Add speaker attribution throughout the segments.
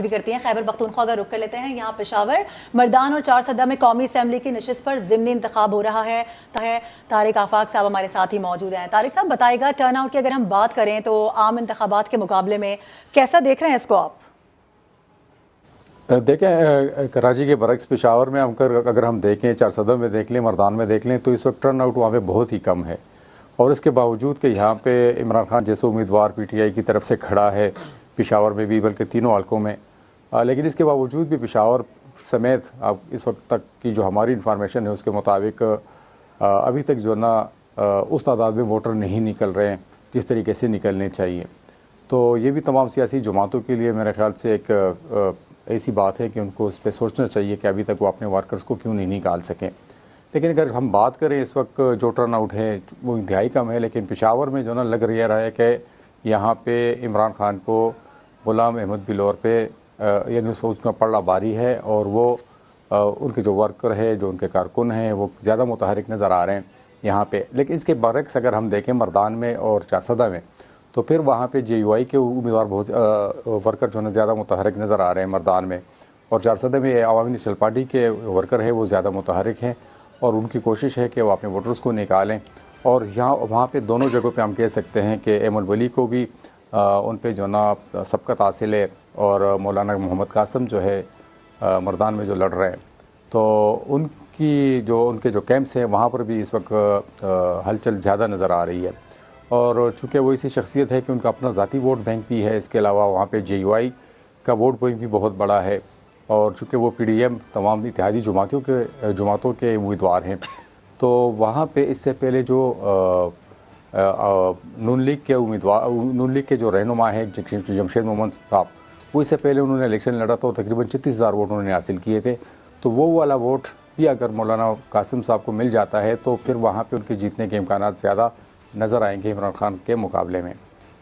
Speaker 1: بھی کرتی ہیں۔ خیبر پختونخوا کا رخ کر لیتے ہیں۔ یہاں پشاور مردان اور چارسدہ میں قومی اسمبلی کی نشست پر ضمنی انتخاب ہو رہا ہے۔ طارق آفاق صاحب ہمارے ساتھ ہی موجود ہیں۔ طارق صاحب بتائے گا ٹرن آؤٹ کی اگر ہم بات کریں تو عام انتخابات کے مقابلے میں کیسا دیکھ رہے ہیں اس کو آپ؟
Speaker 2: دیکھیں کراچی کے برعکس پشاور میں اگر ہم دیکھیں، چارسدہ میں دیکھ لیں، مردان میں دیکھ لیں، تو اس وقت ٹرن آؤٹ وہاں پہ بہت ہی کم ہے، اور اس کے باوجود کہ یہاں پہ عمران خان جیسے امیدوار پی ٹی آئی کی طرف سے کھڑا ہے پشاور میں بھی، بلکہ تینوں حلقوں میں، لیکن اس کے باوجود بھی پشاور سمیت اب اس وقت تک کی جو ہماری انفارمیشن ہے اس کے مطابق ابھی تک جو نا اس تعداد میں ووٹر نہیں نکل رہے ہیں جس طریقے سے نکلنے چاہیے۔ تو یہ بھی تمام سیاسی جماعتوں کے لیے میرے خیال سے ایک ایسی بات ہے کہ ان کو اس پہ سوچنا چاہیے کہ ابھی تک وہ اپنے ورکرز کو کیوں نہیں نکال سکیں۔ لیکن اگر ہم بات کریں اس وقت جو ٹرن آؤٹ ہے وہ انتہائی کم ہے، لیکن پشاور میں جو نا لگ رہا ہے کہ یہاں پہ عمران خان کو غلام احمد بلور پہ یعنی اس کا پلڑا باری ہے، اور وہ ان کے جو ورکر ہے، جو ان کے کارکن ہیں، وہ زیادہ متحرک نظر آ رہے ہیں یہاں پہ۔ لیکن اس کے برعکس اگر ہم دیکھیں مردان میں اور چارسدہ میں، تو پھر وہاں پہ جے یو آئی کے امیدوار بہت ورکر جو ہے زیادہ متحرک نظر آ رہے ہیں مردان میں، اور چارسدہ میں عوامی نیشنل پارٹی کے ورکر ہے وہ زیادہ متحرک ہیں، اور ان کی کوشش ہے کہ وہ اپنے ووٹرز کو نکالیں۔ اور وہاں پہ دونوں جگہوں پہ ہم کہہ سکتے ہیں کہ ایمن ولی کو بھی ان پہ جو نا سبقت حاصل ہے، اور مولانا محمد قاسم جو ہے مردان میں جو لڑ رہے ہیں، تو ان کے جو کیمپس ہیں وہاں پر بھی اس وقت ہلچل زیادہ نظر آ رہی ہے، اور چونکہ وہ ایسی شخصیت ہے کہ ان کا اپنا ذاتی ووٹ بینک بھی ہے، اس کے علاوہ وہاں پہ جے یو آئی کا ووٹ بینک بھی بہت بڑا ہے، اور چونکہ وہ پی ڈی ایم تمام اتحادی جماعتوں کے امیدوار ہیں، تو وہاں پہ اس سے پہلے جو نون لیگ کے جو رہنما ہیں جمشید محمد صاحب، وہ اس سے پہلے انہوں نے الیکشن لڑا تو تقریباً 36,000 ووٹ انہوں نے حاصل کیے تھے، تو وہ والا ووٹ بھی اگر مولانا قاسم صاحب کو مل جاتا ہے تو پھر وہاں پہ ان کے جیتنے کے امکانات زیادہ نظر آئیں گے عمران خان کے مقابلے میں۔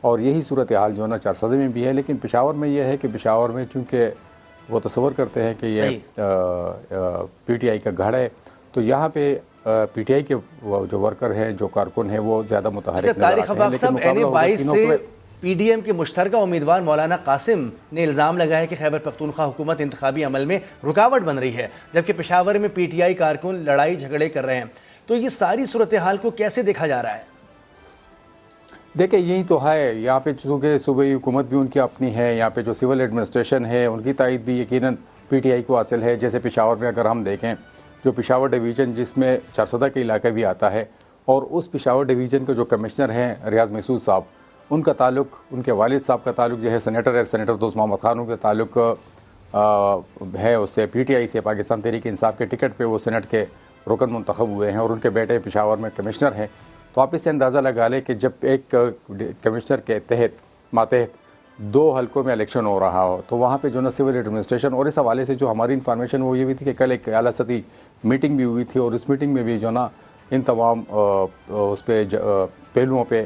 Speaker 2: اور یہی صورتحال جو ہے نا چارسدہ میں بھی ہے، لیکن پشاور میں یہ ہے کہ پشاور میں چونکہ وہ تصور کرتے ہیں کہ یہ پی ٹی آئی کا گڑھ ہے، تو یہاں پہ پی ٹی آئی کے جو ورکر ہیں، جو کارکن ہیں، وہ زیادہ متحرک نظر آتے ہیں۔ لیکن مقابلہ ہوگا تینوں پہ۔
Speaker 3: پی ڈی ایم کے مشترکہ امیدوار مولانا قاسم نے الزام لگایا کہ خیبر پختونخوا حکومت انتخابی عمل میں رکاوٹ بن رہی ہے، جبکہ پشاور میں پی ٹی آئی کارکن لڑائی جھگڑے کر رہے ہیں۔ تو یہ ساری صورتحال کو کیسے دیکھا جا رہا ہے؟
Speaker 2: دیکھیں یہی تو ہے، یہاں پہ چونکہ صوبائی حکومت بھی ان کی اپنی ہے، یہاں پہ جو سول ایڈمنسٹریشن ہے ان کی تائید بھی یقیناً پی ٹی آئی کو حاصل ہے۔ جیسے پشاور میں اگر ہم دیکھیں، جو پشاور ڈویژن جس میں چارسدہ کے علاقہ بھی آتا ہے، اور اس پشاور ڈویژن کے جو کمشنر ہیں ریاض محسود صاحب، ان کا تعلق، ان کے والد صاحب کا تعلق جو ہے سینیٹر دوست محمد خان کا تعلق ہے اس سے، پی ٹی آئی سے، پاکستان تحریک انصاف کے ٹکٹ پہ وہ سینٹ کے رکن منتخب ہوئے ہیں، اور ان کے بیٹے پشاور میں کمشنر ہیں۔ تو آپ اس سے اندازہ لگا لیں کہ جب ایک کمشنر کے ماتحت 2 حلقوں میں الیکشن ہو رہا ہو، تو وہاں پہ جو نا سول ایڈمنسٹریشن، اور اس حوالے سے جو ہماری انفارمیشن وہ یہ بھی تھی کہ کل ایک اعلیٰ سطحی میٹنگ بھی ہوئی تھی، اور اس میٹنگ میں بھی جو نا ان تمام اس پہ پہلوؤں پہ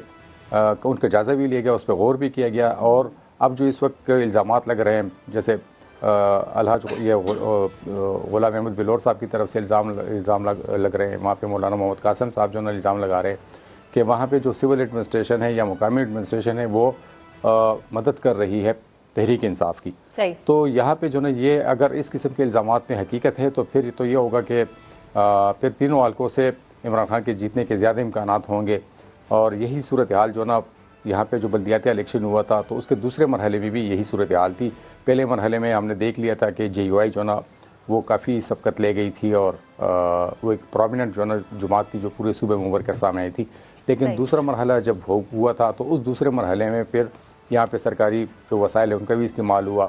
Speaker 2: ان کا جائزہ بھی لیا گیا، اس پہ غور بھی کیا گیا۔ اور اب جو اس وقت الزامات لگ رہے ہیں، جیسے الحاج غلام احمد بلور صاحب کی طرف سے الزام لگ رہے ہیں، وہاں پہ مولانا محمد قاسم صاحب جو نا الزام لگا رہے ہیں کہ وہاں پہ جو سول ایڈمنسٹریشن ہے یا مقامی ایڈمنسٹریشن ہے وہ مدد کر رہی ہے تحریک انصاف کی۔
Speaker 1: صحیح۔
Speaker 2: تو یہاں پہ جو نا یہ اگر اس قسم کے الزامات میں حقیقت ہے تو پھر تو یہ ہوگا کہ پھر تینوں حلقوں سے عمران خان کے جیتنے کے زیادہ امکانات ہوں گے، اور یہی صورتحال جو نا یہاں پہ جو بلدیاتی الیکشن ہوا تھا تو اس کے دوسرے مرحلے میں بھی یہی صورتحال تھی۔ پہلے مرحلے میں ہم نے دیکھ لیا تھا کہ جے یو آئی جو نا وہ کافی سبقت لے گئی تھی، اور وہ ایک پرومیننٹ جو نا جماعت تھی جو پورے صوبے میں ابھر کر سامنے آئی تھی، لیکن دوسرا مرحلہ جب ہوا تھا تو اس دوسرے مرحلے میں پھر یہاں پہ سرکاری جو وسائل ہیں ان کا بھی استعمال ہوا۔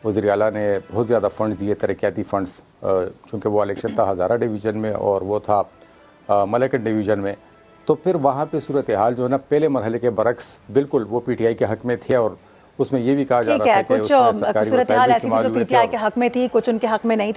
Speaker 2: وزیر اعلیٰ نے بہت زیادہ فنڈز دیے، ترقیاتی فنڈز، چونکہ وہ الیکشن تھا ہزارہ ڈویژن میں اور وہ تھا ملیکٹ ڈویژن میں، تو پھر وہاں پہ صورتحال جو ہے نا پہلے مرحلے کے برعکس بالکل وہ پی ٹی آئی کے حق میں تھے، اور اس میں یہ بھی کہا جا رہا تھا کہ اس میں سرکاری وسائل بھی استعمال ہوئے تھے،
Speaker 1: پی ٹی آئی کے حق میں تھی، کچھ ان کے حق میں نہیں تھی۔